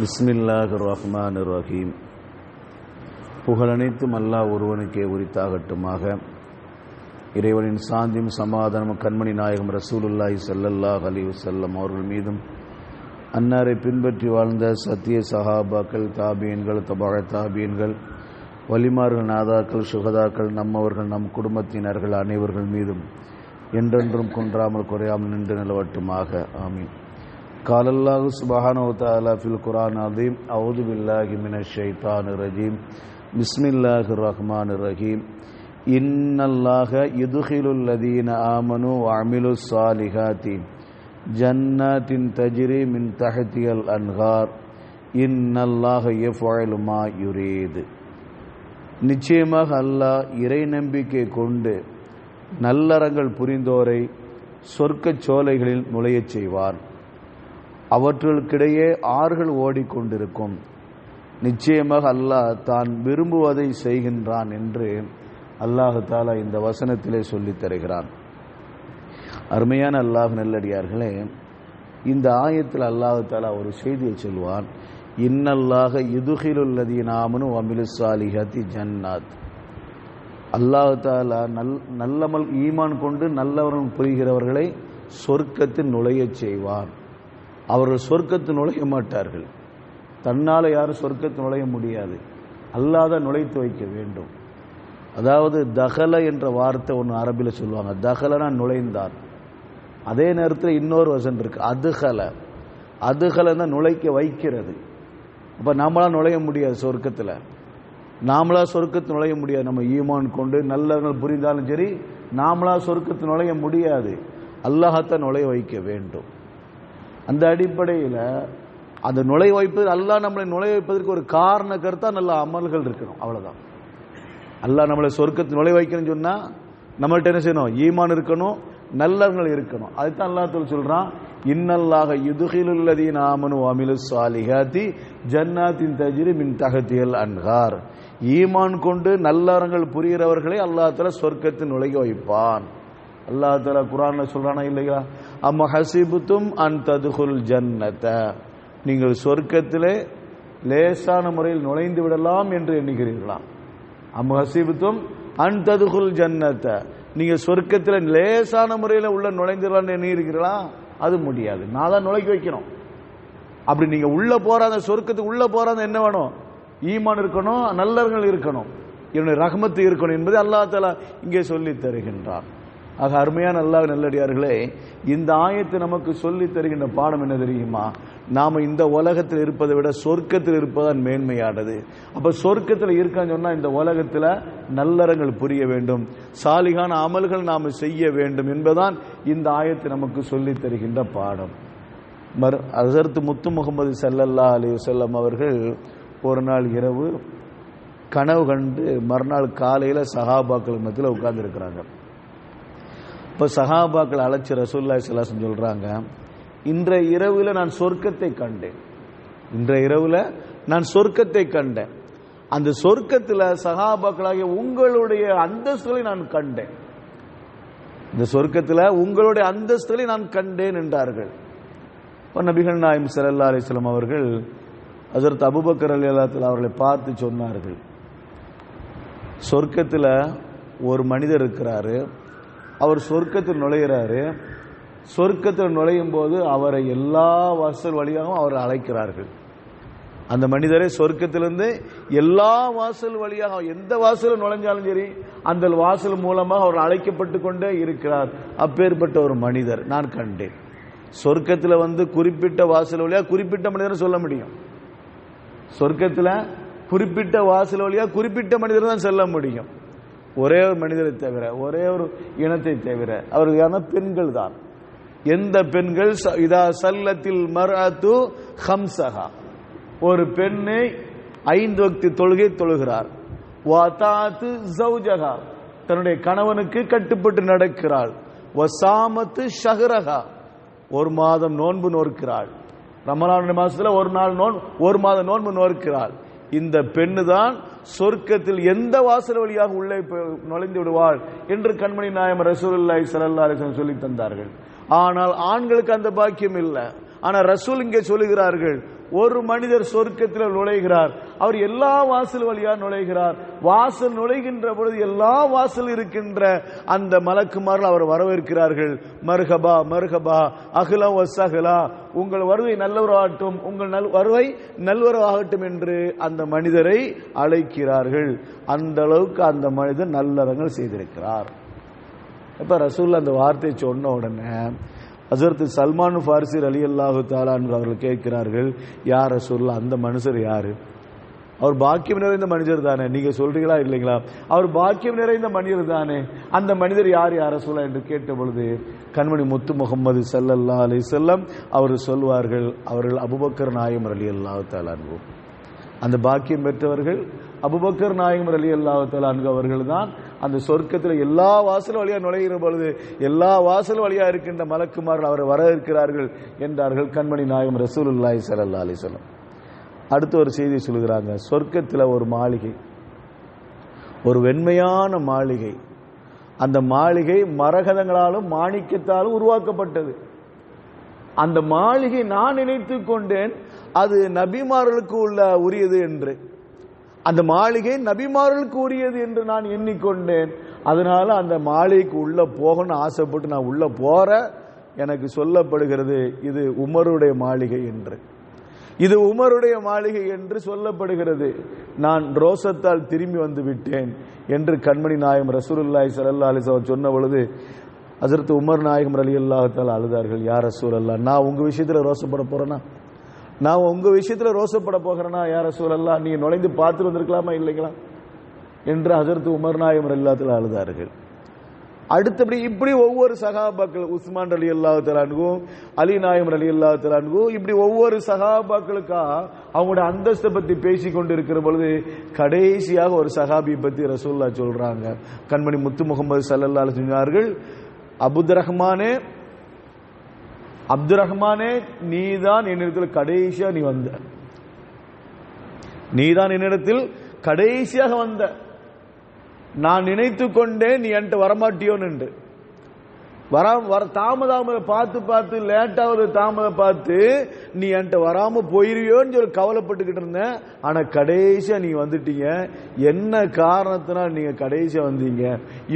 பிஸ்மில்லாஹிர் ரஹ்மானிர் ரஹீம். புகழனைத்தும் அல்லாஹ் ஒருவனுக்கே உரித்தாகட்டுமாக. இறைவனின் சாந்தியும் சமாதானமும் கண்மணி நாயகம் ரசூலுல்லாஹி ஸல்லல்லாஹு அலைஹி வஸல்லம் அவர்கள் மீதும், அன்னாரை பின்பற்றி வாழ்ந்த சத்திய சஹாபாக்கள், தாபியன்கள், தபா தாபியன்கள், வலிமார்கள், நாதாக்கள், சுகதாக்கள், நம்மவர்கள், நம் குடும்பத்தினர்கள் அனைவர்கள் மீதும் என்றென்றும் குன்றாமல் குறையாமல் நின்று நிலவட்டுமாக. ஆமீன். قال الله سبحانه وتعالى في القرآن العظيم أعوذ بالله من الشيطان الرجيم بسم الله الرحمن الرحيم إن الله يدخل الذين آمنوا وعملوا الصالحات جنات تجري من تحتها الأنهار إن الله يفعل ما يريد. நிச்சயமாக அல்லாஹ் இறை நம்பிக்கை கொண்டு நல்லறங்கள் புரிந்தோரை சொர்க்கச் சோலைகளில் நுழையச் செய்வார். அவற்றுக்கிடையே ஆறுகள் ஓடிக்கொண்டிருக்கும். நிச்சயமாக அல்லாஹ் தான் விரும்புவதை செய்கின்றான் என்று அல்லாஹு தாலா இந்த வசனத்திலே சொல்லித் தருகிறான். அருமையான அல்லாஹ் நல்லடியார்களே, இந்த ஆயத்தில் அல்லாஹு தாலா ஒரு செய்தியை சொல்வான். இன்னல்லாஹ யுதுகிலுல் லதீன ஆமனு வஅமிலுஸ் ஸாலிஹாத்தி ஜன்னாத். அல்லாஹு தாலா நல்லமல் ஈமான் கொண்டு நல்லவர்கள் புரிகிறவர்களை சொர்க்கத்தில் நுழையச் செய்வார். அவர்கள் சொர்க்கத்தில் நுழைய மாட்டார்கள். தன்னால் யாரும் சொர்க்கத்தில் நுழைய முடியாது. அல்லாஹ் தான் நுழைத்து வைக்க வேண்டும். அதாவது தகல என்ற வார்த்தை ஒன்று அரபியில் சொல்லுவாங்க. தகலனா நுழைந்தார். அதே நேரத்தில் இன்னொரு வசனம் இருக்கு, அதுகல. அதுகலன்னா நுழைக்க வைக்கிறது. அப்போ நாமளாக நுழைய முடியாது சொர்க்கத்தில். நாமளா சொர்க்கத்தில் நுழைய முடியாது. நம்ம ஈமான் கொண்டு நல்லவர்கள் புரிந்தாலும் சரி, நாமளா சொர்க்கத்தில் நுழைய முடியாது. அல்லாஹத்தான் நுழைய வைக்க வேண்டும். அந்த அடிப்படையில் அந்த நுழைய வைப்பது, அல்லாஹ் நம்மளை நுழைய வைப்பதற்கு ஒரு காரண கருத்தா நல்ல அமல்கள் இருக்கணும். அவ்வளோதான். அல்லாஹ் நம்மளை சொர்க்கத்தில் நுழைய வைக்கணும்னு சொன்னால் நம்மள்ட்ட என்ன செய்யணும்? ஈமான் இருக்கணும், நல்லவர்கள் இருக்கணும். அதுதான் அல்லாஹ் சொல்றான், இன்னல்லாஹ யுதுகிலுல் லதீன ஆமனு வஅமிலுஸ் ஸாலிஹாத்தி ஜன்னாத்தின் தஜ்ரி மின் தஹ்திஹல் அன்ஹார். ஈமான் கொண்டு நல்லறங்கள் புரிகிறவர்களை அல்லாஹ் தஆலா சொர்க்கத்தில் நுழைய வைப்பான். அல்லாஹ் தஆலா குர்ஆன்ல சொல்றானா இல்லையா? அம்ம ஹஸிபுதும் அன் ததுகுல் ஜன்னத. நீங்கள் சொர்க்கத்திலே லேசான முறையில் நுழைந்து விடலாம் என்று எண்ணுகிறீர்களாம். அம்ம ஹஸிபுதும் அன் ததுகுல் ஜன்னத. நீங்க சொர்க்கத்தில் லேசான முறையில் உள்ள நுழைந்துடலான்னு எண்ணுகிறீர்களா? அது முடியாது. நான் தான் நுழைக்க வைக்கணும். அப்படி நீங்க உள்ள போறாத, சொர்க்கத்துக்கு உள்ள போறாத என்ன வேணும்? ஈமான் இருக்கணும், நல்லவர்கள் இருக்கணும், என்னுடைய ரஹ்மத்து இருக்கணும் என்பதை அல்லாஹ் தஆலா இங்கே சொல்லி தருகின்றார். ஆக அருமையான அல்லாஹ் நல்லடியார்களே, இந்த ஆயத்தை நமக்கு சொல்லி தருகின்ற பாடம் என்ன தெரியுமா? நாம இந்த உலகத்தில் இருப்பதை விட சொர்க்கத்தில் இருப்பதான் மேன்மையானது. அப்ப சொர்க்கத்தில் இருக்கான்னு சொன்னா இந்த உலகத்தில் நல்லறங்கள் புரிய வேண்டும், சாலிகான அமல்கள் நாம் செய்ய வேண்டும் என்பதுதான் இந்த ஆயத்தை நமக்கு சொல்லி தருகின்ற பாடம். ஹஸரத் முத்து முகமது ஸல்லல்லாஹு அலைஹி வஸல்லம் அவர்கள் ஒரு நாள் இரவு கனவு கண்டு மறுநாள் காலையில் சஹாபாக்கள் மத்தியில் உட்கார்ந்து இருக்கிறாங்க. இப்போ சஹாபாக்கள் அழைச்சி ரசூலுல்லாஹி ஸல்லல்லாஹு அலைஹி வஸல்லம் சொல்றாங்க, இன்றைய இரவில் நான் சொர்க்கத்தை கண்டேன். இன்றைய இரவில் நான் சொர்க்கத்தை கண்டேன். அந்த சொர்க்கத்தில் சஹாபாக்களாகிய உங்களுடைய அந்தஸ்துகளை நான் கண்டேன். இந்த சொர்க்கத்தில் உங்களுடைய அந்தஸ்துகளை நான் கண்டேன் என்றார்கள். இப்போ நபிகள் நாயகம் ஸல்லல்லாஹு அலைஹி வஸல்லம் அவர்கள் ஹஸரத் அபூபக்கர் ரலியல்லாஹு அன்ஹு அவர்களை பார்த்து சொன்னார்கள், சொர்க்கத்தில் ஒரு மனிதர் இருக்கிறாரு, அவர் சொர்க்கத்தில் நுழைகிறாரு. சொர்க்கத்தில் நுழையும் போது அவரை எல்லா வாசல் வழியாகவும் அவர் அழைக்கிறார்கள். அந்த மனிதரை சொர்க்கத்திலிருந்து எல்லா வாசல் வழியாக எந்த வாசல் நுழைஞ்சாலும் சரி அந்த வாசல் மூலமாக அவர் அழைக்கப்பட்டு கொண்டே இருக்கிறார். அப்பேற்பட்ட ஒரு மனிதர் நான் கண்டேன். சொர்க்கத்தில் குறிப்பிட்ட வாசல் வழியாக குறிப்பிட்ட மனிதர் சொல்ல முடியும். சொர்க்கத்தில் குறிப்பிட்ட வாசல் வழியாக குறிப்பிட்ட மனிதர் தான் செல்ல முடியும். ஒரே ஒரு மனிதரை தவிர, ஒரே ஒரு இனத்தை தவிர. அவர்கள் பெண்கள் தான். எந்த பெண்கள்? இதா சல்லத்தில் மர்அத்து ஹம்ஸஹா. ஒரு பெண்ணை 5 வக்து தொழுகை தொழுகிறார். வதாத்து ஜௌஜஹா. தன்னுடைய கணவனுக்கு கட்டுப்பட்டு நடக்கிறாள். வசாமத்து ஷஹ்ரஹா. ஒரு மாதம் நோன்பு நோக்கிறாள். ரமலான் மாசத்துல ஒரு மாதம் நோன்பு நோக்கிறாள். இந்த பெண்ணு தான் சொர்க்கத்தில் எந்த வாசல் வழியாக உள்ளே நுழைந்து விடுவாள் என்று கண்மணி நாயகம் ரசூலுல்லாஹி ஸல்லல்லாஹு அலைஹி வஸல்லம் சொல்லி தந்தார்கள். ஆனால் ஆண்களுக்கு அந்த பாக்கியம் இல்லை. ஆனால் ரசூல் இங்கே சொல்லுகிறார்கள், ஒரு மனிதர் சொர்க்கத்தில் நுழைகிறார். அவர் எல்லா வாசல் வழியா நுழைகிறார். வாசல் நுழைகின்ற பொழுது எல்லா வாசல் இருக்கின்ற அந்த மலக்குமார்கள் அவர் வரவேற்கிறார்கள். மர்ஹபா மர்ஹபா அஹ்லா வஸஹ்லா, உங்கள் வருகை நல்லவராகட்டும், உங்கள் வருகை நல்வரவாகட்டும் என்று அந்த மனிதரை அழைக்கிறார்கள். அந்த அளவுக்கு அந்த மனிதர் நல்லறங்கள் செய்திருக்கிறார். இப்ப ரசூலுல்லாஹ் அந்த வார்த்தையை சொன்ன உடனே ஹஜ்ரத் சல்மான் ஃபாரிசி ரலியல்லாஹு தஆலா அன்ஹு அவர்கள் கேட்கிறார்கள், யா ரசூலுல்லாஹ் அந்த மனுஷர் யாரு? அவர் பாக்கியம் நிறைந்த மனிதர் தானே, நீங்க சொல்றீங்களா இல்லைங்களா? அவர் பாக்கியம் நிறைந்த மனிதர் தானே, அந்த மனிதர் யார் யா ரசூலுல்லாஹ் என்று கேட்ட பொழுது கண்மணி முத்து முகமது ஸல்லல்லாஹு அலைஹி வஸல்லம் அவர் சொல்வார்கள், அவர்கள் அபூபக்கர் நாயகம் ரலியல்லாஹு தஆலா அன்ஹு. அந்த பாக்கியம் பெற்றவர்கள் அபூபக்கர் நாயகம் ரலியல்லாஹு தஆலா அன்ஹு அவர்கள் தான். அந்த சொர்க்கத்தில் எல்லா வாசல் வழியா நுழைகிற பொழுது எல்லா வாசல் வழியா இருக்கின்ற மலக்குமார்கள் அவரை வரவேற்கிறார்கள் என்றார்கள் கண்மணி நாயகம் ரசூலுல்லாஹி ஸல்லல்லாஹு அலைஹி வஸல்லம். அடுத்த ஒரு செய்தி சொல்கிறாங்க, சொர்க்கத்தில் ஒரு மாளிகை, ஒரு வெண்மையான மாளிகை. அந்த மாளிகை மரகதங்களாலும் மாணிக்கத்தாலும் உருவாக்கப்பட்டது. அந்த மாளிகை நான் நினைத்துக் கொண்டேன் அது நபிமார்களுக்கு உரியது என்று. அந்த மாளிகை நபிமார்களுக்கு உரியது என்று நான் எண்ணிக்கொண்டேன். அதனால அந்த மாளிகைக்கு உள்ள போகணும்னு ஆசைப்பட்டு நான் உள்ள போற, எனக்கு சொல்லப்படுகிறது இது உமருடைய மாளிகை என்று. இது உமருடைய மாளிகை என்று சொல்லப்படுகிறது. நான் ரோசத்தால் திரும்பி வந்து விட்டேன் என்று கண்மணி நாயகம் ரசூலுல்லாஹி ஸல்லல்லாஹு அலைஹி வஸல்லம் சொன்ன பொழுது ஹஜ்ரத் உமர் நாயகம் ரலியல்லாஹு தஆலா அழுதார்கள், யா ரசூலல்லாஹ் நான் உங்க விஷயத்துல ரோசப்பட போறேனா, நான் உங்க விஷயத்துல ரோசப்பட போகிறேனா யா ரசூலல்லாஹ், நீங்க நுழைந்து பார்த்து வந்திருக்கலாமா இல்லைங்களா என்று ஹஜ்ரத் உமர் நாயகம் ரலியல்லாஹு தஆலா அழுதார்கள். அடுத்தபடி இப்படி ஒவ்வொரு சஹாபாக்கள், உஸ்மான் ரலியல்லாஹு தஆலா அன்ஹு, அலி நாயகம் ரலியல்லாஹு தஆலா அன்ஹு, இப்படி ஒவ்வொரு சஹாபாக்களுக்கா அவங்களோட அந்தஸ்தை பத்தி பேசிக் கொண்டிருக்கிற பொழுது கடைசியாக ஒரு சஹாபியை பத்தி ரசூலுல்லாஹ் சொல்றாங்க. கண்மணி முத்து முகமது ஸல்லல்லாஹு அலைஹி சொன்னார்கள், அப்துர் ரஹ்மானே நீதான் என்னிடத்தில் கடைசியா நீ வந்த, நீதான் என்னிடத்தில் கடைசியாக வந்த. நான் நினைத்து கொண்டேன் நீ என்கிட்ட வரமாட்டியோன்னு என்று. தாமதாம பார்த்து லேட்டாவது தாமத பார்த்து நீ என்கிட்ட வராம போயிருவியோன்னு சொல்லி கவலைப்பட்டுக்கிட்டு இருந்தேன். ஆனா கடைசியா நீ வந்துட்டீங்க. என்ன காரணத்தினால் நீங்க கடைசியா வந்தீங்க?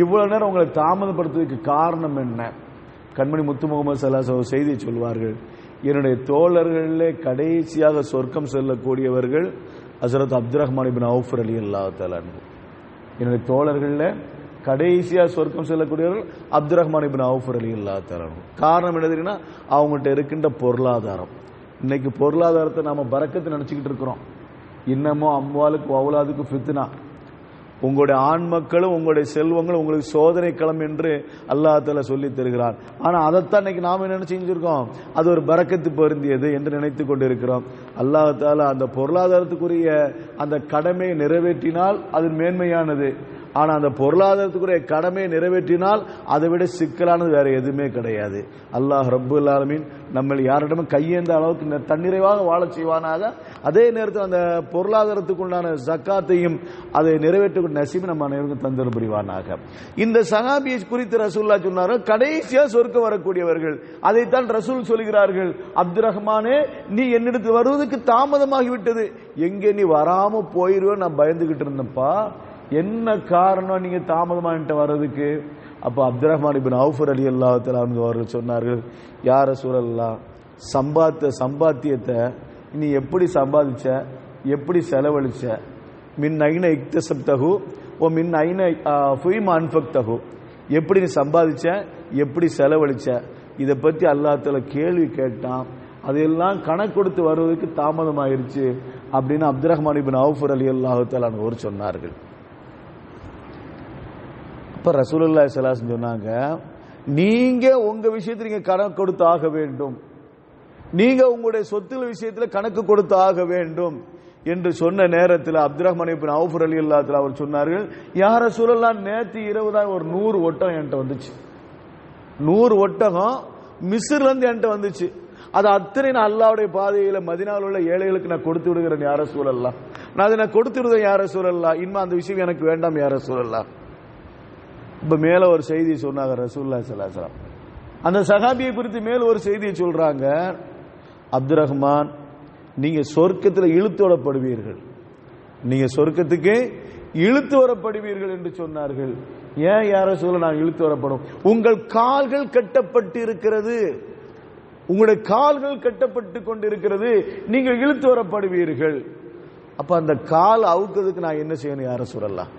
இவ்வளவு நேரம் உங்களை தாமதப்படுத்துவதற்கு காரணம் என்ன? கண்மணி முத்து முகமது ஸல்லல்லாஹு அலைஹி வஸல்லம் செய்தி சொல்வார்கள், என்னுடைய தோழர்களிலே கடைசியாக சொர்க்கம் செல்லக்கூடியவர்கள் ஹஜ்ரத் அப்துர் ரஹ்மான் இப்னு அவுஃப் ரலியல்லாஹு தஆலா அன்ஹு. என்னுடைய தோழர்களில் கடைசியா சொர்க்கம் செல்லக்கூடியவர்கள் அப்துர் ரஹ்மான் இப்னு அவுஃப் ரலியல்லாஹு தஆலா அன்ஹு. காரணம் என்ன தெரியுமா? அவங்கள்ட்ட இருக்கின்ற பொருளாதாரம். இன்னைக்கு பொருளாதாரத்தை நாம பரக்கத்து நினைச்சுக்கிட்டு இருக்கிறோம். இன்னமும் அம்வாலுக்கு அவுலாதுக்கு ஃபித்னா, உங்களுடைய ஆண் மக்களும் உங்களுடைய செல்வங்களும் உங்களுக்கு சோதனை களம் என்று அல்லாஹ் தஆலா சொல்லி தருகிறான். ஆனா அதைத்தான் இன்னைக்கு நாம என்ன செஞ்சிருக்கோம்? அது ஒரு பரக்கத்து பொருந்தியது என்று நினைத்து கொண்டிருக்கிறோம். அல்லாஹ் தஆலா அந்த பொருளாதாரத்துக்குரிய அந்த கடமையை நிறைவேற்றினால் அது மேன்மையானது. ஆனா அந்த பொருளாதாரத்துக்குரிய கடமையை நிறைவேற்றினால் அதை விட சிக்கலானது வேற எதுவுமே கிடையாது. அல்லாஹ் ரப்புல் ஆலமீன் நம்ம யாரிடமும் கையேந்த அளவுக்கு தன்னிறைவாக வாழ செய்வானாக. அதே நேரத்தில் அந்த பொருளாதாரத்துக்குண்டான ஜக்காத்தையும் அதை நிறைவேற்றக்கூடிய நசீபை நம்ம அனைவருக்கும் தந்தல் புரிவானாக. இந்த சஹாபியை குறித்து ரசூலுல்லாஹ் சொன்னார்கள், கடைசியா சொர்க்கம் வரக்கூடியவர்கள். அதைத்தான் ரசூல் சொல்கிறார்கள், அப்துர் ரஹ்மானே நீ என்னிடத்தில் வருவதற்கு தாமதமாகிவிட்டது, எங்கே நீ வராம போயிருவே நான் பயந்துகிட்டு இருந்தேன்ப்பா, என்ன காரணம் நீங்க தாமதமாகிட்ட வர்றதுக்கு? அப்ப அப்துர் ரஹ்மான் இப்னு அவுஃப் ரலியல்லாஹு தஆலா அன்ஹு அவர்கள் சொன்னார்கள், யா ரசூலல்லாஹ் சம்பாத்தியத்தை நீ எப்படி சம்பாதிச்ச, எப்படி செலவழிச்ச? மின் ஐன இக்தசப்தஹு ஓ மின் ஐன ஃபீமா அன்ஃபக்தஹு, எப்படி நீ சம்பாதிச்ச, எப்படி செலவழிச்ச? இதை பத்தி அல்லாஹ் தஆலா கேள்வி கேட்டான். அதெல்லாம் கணக்கு கொடுத்து வருவதற்கு தாமதமாயிருச்சு அப்படின்னு அப்துர் ரஹ்மான் இப்னு அவுஃப் ரலியல்லாஹு தஆலா அன்ஹு சொன்னார்கள். அப்ப ரசூலுல்லாஹி ஸல்லல்லாஹு அலைஹி வஸல்லம் சொன்னாங்க, நீங்க உங்க விஷயத்துல நீங்க கணக்கு கொடுத்து ஆக வேண்டும், நீங்க உங்களுடைய சொத்துல விஷயத்துல கணக்கு கொடுத்து ஆக வேண்டும் என்று சொன்ன நேரத்தில் அப்துர் ரஹ்மான் இப்னு அவுஃப் ரலியல்லாஹு தஆலா அவர் சொன்னார்கள், யா ரசூலல்லாஹ் நேத்து இரவு தான் ஒரு 100 ஒட்டகம் என்கிட்ட வந்துச்சு, 100 ஒட்டகம் மிஸ்ர்ல இருந்து என்கிட்ட வந்துச்சு. அது அத்தனை நான் அல்லாஹ்வுடைய பாதையில மதீனாவில் உள்ள ஏழைகளுக்கு நான் கொடுத்து விடுகிறேன் யா ரசூலல்லாஹ், நான் அதை நான் கொடுத்து விடுவேன் யா ரசூலல்லாஹ், இனிமே அந்த விஷயம் எனக்கு வேண்டாம் யா ரசூலல்லாஹ். இப்ப மேல ஒரு செய்தி சொன்னாங்க ரசூலுல்லாஹி ஸல்லல்லாஹு அலைஹி வஸல்லம். அந்த சஹாபியை குறித்து மேல ஒரு செய்தியை சொல்றாங்க, அப்துர் ரஹ்மான் நீங்க சொர்க்கத்தில் இழுத்து வரப்படுவீர்கள், நீங்க சொர்க்கத்துக்கு இழுத்து வரப்படுவீர்கள் என்று சொன்னார்கள். ஏன் யார சொல்ல நான் இழுத்து வரப்படும்? உங்கள் கால்கள் கட்டப்பட்டு இருக்கிறது, உங்களுடைய கால்கள் கட்டப்பட்டு கொண்டிருக்கிறது, நீங்கள் இழுத்து வரப்படுவீர்கள். அப்ப அந்த கால் அவுக்கிறதுக்கு நான் என்ன செய்யணும் யார சூழல்லாம்?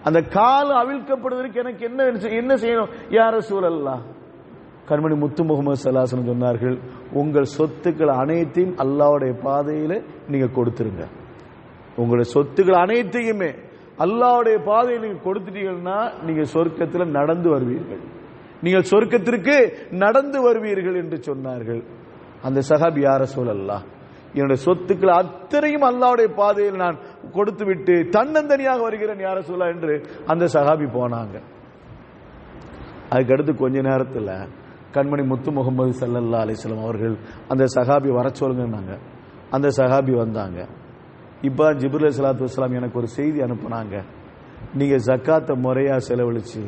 அந்த கால் அவிழ்க்கப்படுவதற்கு எனக்கு என்ன செய்யணும் யார சூழல்லாம்? கண்மணி முத்து முகமது ஸல்லல்லாஹு சொன்னார்கள், உங்கள் சொத்துக்கள் அனைத்தையும் அல்லாஹ்வுடைய பாதையில நீங்க கொடுத்துருங்க. உங்களுடைய சொத்துக்கள் அனைத்தையுமே அல்லாஹ்வுடைய பாதையில் நீங்க கொடுத்துட்டீங்கன்னா நீங்க சொர்க்கத்தில் நடந்து வருவீர்கள், நீங்கள் சொர்க்கத்திற்கு நடந்து வருவீர்கள் என்று சொன்னார்கள். அந்த சஹாபி யா ரசூலல்லாஹ், என்னுடைய சொத்துக்கள் அத்தனையும் அல்லாஹ்வுடைய பாதையில் நான் கொடுத்து விட்டு தன்னந்தனியாக வருகிறேன் யா ரசூலல்லாஹ் என்று அந்த சஹாபி போனாங்க. அதுக்கடுத்து கொஞ்ச நேரத்தில் கண்மணி முத்து முகமது ஸல்லல்லாஹு அலைஹி வஸல்லம் அவர்கள் அந்த சஹாபி வர சொல்லுங்கன்னாங்க. அந்த சஹாபி வந்தாங்க. இப்போ ஜிப்ரீல் அலைஹிஸ்ஸலாத்து வஸ்ஸலாம் எனக்கு ஒரு செய்தி அனுப்புனாங்க, நீங்க ஜக்காத்தை முறையா செலவழிச்சு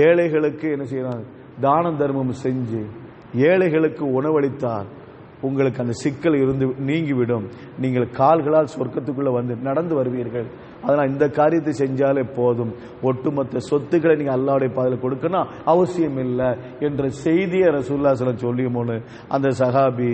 ஏழைகளுக்கு என்ன செய்யணும், தானம் தர்மம் செஞ்சு ஏழைகளுக்கு உணவளித்தால் உங்களுக்கு அந்த சிக்கல் இருந்து நீங்கிவிடும், நீங்கள் கால்களால் சொர்க்கத்துக்குள்ள வந்து நடந்து வருவீர்கள். அதனால் இந்த காரியத்தை செஞ்சாலே போதும், ஒட்டுமொத்த சொத்துக்களை நீங்க அல்லாஹ்வுடைய பாதையில் கொடுக்கணும் அவசியம் இல்லை என்ற செய்தியை ரசூலுல்லாஹி ஸல்லல்லாஹு அலைஹி வஸல்லம் சொல்லியும் அந்த சஹாபி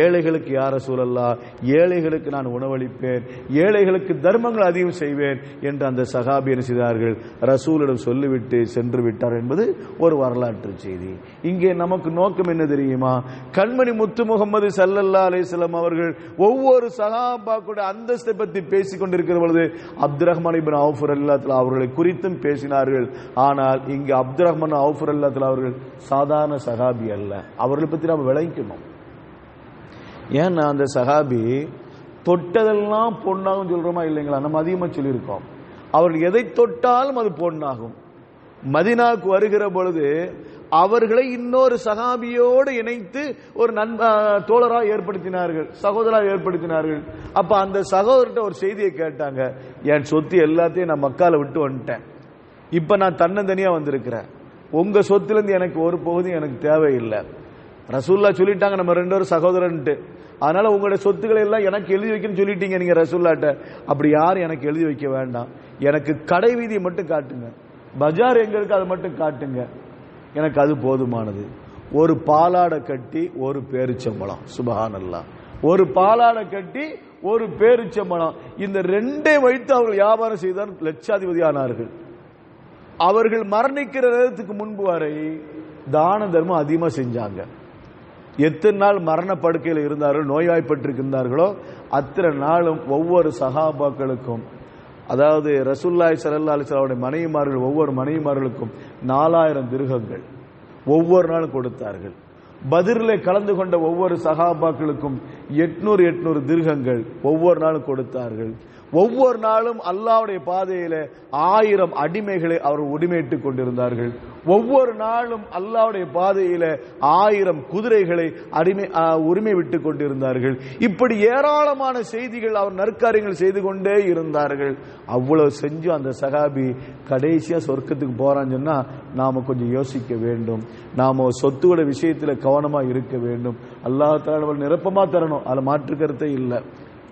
ஏழைகளுக்கு யா ரசூலல்லாஹ், ஏழைகளுக்கு நான் உணவளிப்பேன், ஏழைகளுக்கு தர்மங்கள் அதிகம் செய்வேன் என்று அந்த சஹாபி என்ன செய்தார்கள், ரசூலிடம் சொல்லிவிட்டு சென்று விட்டார் என்பது ஒரு வரலாற்று செய்தி. இங்கே நமக்கு நோக்கம் என்ன தெரியுமா? கண்மணி முத்து முகமது ஸல்லல்லாஹு அலைஹி வஸல்லம் அவர்கள் ஒவ்வொரு சஹாபாக்குடைய அந்தஸ்தை பற்றி பேசிக் கொண்டிருக்கிற பொழுது அப்துர் ரஹ்மான் இப்னு அவுஃப் ரலியல்லாஹு தஆலா அவர்களை குறித்தும் பேசினார்கள். ஆனால் இங்கு அப்துர் ரஹ்மான் அவுஃப் ரலியல்லாஹு தஆலா அவர்கள் சாதாரண சஹாபி அல்ல, அவர்களை பற்றி நாம் விளங்கிக்கணும். ஏன்னா அந்த சஹாபி தொட்டதெல்லாம் பொன்னாகும் சொல்றோமா இல்லைங்களா? நம்ம அதிகமாக சொல்லியிருக்கோம், அவர்கள் எதை தொட்டாலும் அது பொன்னாகும். மதீனாவுக்கு வருகிற பொழுது அவர்களை இன்னொரு சஹாபியோடு இணைத்து ஒரு தோழராக ஏற்படுத்தினார்கள், சகோதரராக ஏற்படுத்தினார்கள். அப்ப அந்த சகோதரர்கிட்ட ஒரு செய்தியை கேட்டாங்க, என் சொத்து எல்லாத்தையும் நான் மக்கால விட்டு வந்துட்டேன், இப்ப நான் தன்னந்தனியா வந்திருக்கிறேன், உங்க சொத்திலிருந்து எனக்கு ஒரு பகுதி எனக்கு தேவையில்லை. ரசூலுல்லாஹ் சொல்லிட்டாங்க நம்ம ரெண்டு பேரும் சகோதரன்ட்டு, அதனால உங்களுடைய சொத்துக்களை எல்லாம் எனக்கு எழுதி வைக்கணும்னு சொல்லிட்டீங்க நீங்க ரசூலுல்லாஹ்ட்ட. அப்படி யாரும் எனக்கு எழுதி வைக்க வேண்டாம், எனக்கு கடை வீதியை மட்டும் காட்டுங்க, பஜார் எங்க இருக்கு அதை மட்டும் காட்டுங்க, எனக்கு அது போதுமானது. ஒரு பாலாடை கட்டி ஒரு பேரிச்சம்பழம், சுபஹானல்லாஹ், ஒரு பாலாடை கட்டி ஒரு பேரிச்சம்பழம், இந்த ரெண்டே வைத்து அவர்கள் வியாபாரம் செய்தால் லட்சாதிபதி ஆனார்கள். அவர்கள் மரணிக்கிற நேரத்துக்கு முன்பு வரை தான தர்மம் அதிகமாக செஞ்சாங்க. எத்தனை நாள் மரண படுக்கையில் இருந்தார்கள், நோய்வாய்ப்பட்டிருந்தார்களோ அத்தனை நாளும் ஒவ்வொரு சஹாபாக்களுக்கும், அதாவது ரசூலுல்லாஹி ஸல்லல்லாஹு அலைஹி வஸல்லம் மனைவிமார்கள் ஒவ்வொரு மனைவிமார்களுக்கும் 4000 திர்ஹங்கள் ஒவ்வொரு நாளும் கொடுத்தார்கள். பத்ரிலே கலந்து கொண்ட ஒவ்வொரு சஹாபாக்களுக்கும் 800 திர்ஹங்கள் ஒவ்வொரு நாளும் கொடுத்தார்கள். ஒவ்வொரு நாளும் அல்லாஹ்வுடைய பாதையில 1000 அடிமைகளை அவர் உரிமையிட்டுக் கொண்டிருந்தார்கள். ஒவ்வொரு நாளும் அல்லாஹ்வுடைய பாதையில 1000 குதிரைகளை உரிமை விட்டுக் கொண்டிருந்தார்கள். இப்படி ஏராளமான செய்திகள், அவர் நற்காரியங்கள் செய்து கொண்டே இருந்தார்கள். அவ்வளவு செஞ்சு அந்த சஹாபி கடைசியா சொர்க்கத்துக்கு போறான்னு சொன்னா நாம கொஞ்சம் யோசிக்க வேண்டும், நாம சொத்துவோட விஷயத்துல கவனமா இருக்க வேண்டும். அல்லாஹ் தஆலா நிரப்பமா தரணும், அதுல மாற்று கருத்தே இல்லை,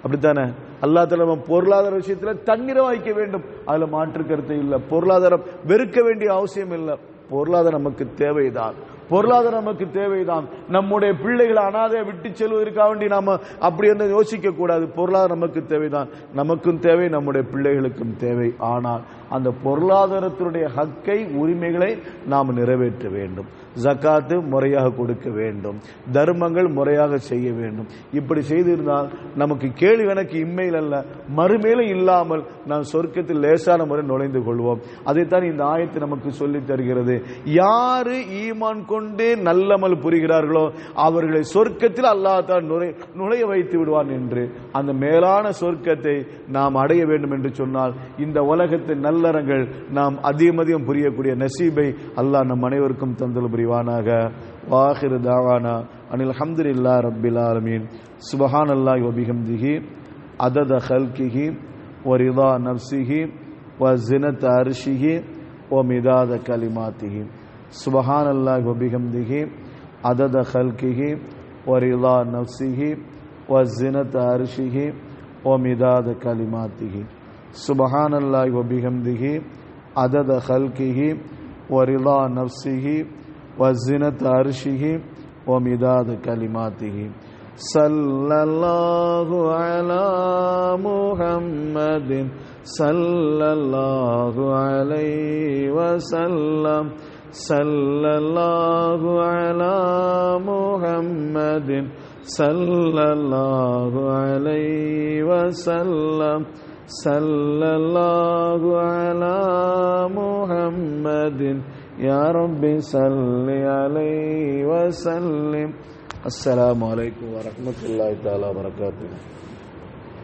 அப்படித்தானே? அல்லாஹ் தஆலா பொருளாதார விஷயத்துல தண்ணீரை வைக்க வேண்டும், அதுல மாற்று கருத்து இல்லை. பொருளாதாரம் வெறுக்க வேண்டிய அவசியம் இல்லை, பொருளாதாரம் நமக்கு தேவைதான், பொருளாதாரம் நமக்கு தேவைதான். நம்முடைய பிள்ளைகளை அனாதையை விட்டு செல்வதற்காக வேண்டி நாம அப்படி என்று யோசிக்க கூடாது. பொருளாதாரம் நமக்கு தேவைதான், நமக்கும் தேவை, நம்முடைய பிள்ளைகளுக்கும் தேவை. ஆனால் அந்த பொருளாதாரத்தினுடைய ஹக்கை, உரிமைகளை நாம் நிறைவேற்ற வேண்டும். ஜகாத்து முறையாக கொடுக்க வேண்டும், தர்மங்கள் முறையாக செய்ய வேண்டும். இப்படி செய்திருந்தால் நமக்கு கேள்வி கணக்கு இம்மையில் அல்ல மறுமையில இல்லாமல் நாம் சொர்க்கத்தில் லேசான முறை நுழைந்து கொள்வோம். அதைத்தான் இந்த ஆயத்து நமக்கு சொல்லித் தருகிறது. யாரு ஈமான் கொண்டு நல்லமல் புரிகிறார்களோ அவர்களை சொர்க்கத்தில் அல்லாஹ் தஆலா நுழைய வைத்து விடுவான் என்று. அந்த மேலான சொர்க்கத்தை நாம் அடைய வேண்டும் என்று சொன்னால் இந்த உலகத்தின் நல்லறங்கள் நாம் அதிகம் புரியக்கூடிய நசீபை அல்லாஹ் நம் அனைவருக்கும் தந்தல் புரிவானாக. வாஹிரு தாவானா அனில் ஹம்துலில்லாஹி ரப்பில் ஆலமீன். சுப்ஹானல்லாஹி வ பிஹம்திஹி அதத ஹல்கிஹி வ ரிதா நஃப்ஸிஹி வ ஸினத அர்ஷிஹி வ மிதாத கலிமாத்திஹி. சுப்ஹானல்லாஹி வ பிஹம்திஹி அதத ஹல்கிஹி வ ரிதா நஃப்ஸிஹி வ وزنة عرشه ومداد كلماته سبحان الله وبحمده عدد خلقه ورضا نفسه وزنة عرشه ومداد كلماته صلى الله على محمد صلى الله عليه وسلم صلى الله على محمد صلى الله عليه وسلم صلى الله على محمد يا رب صل عليه وسلم. السلام عليكم ورحمة الله تعالى وبركاته.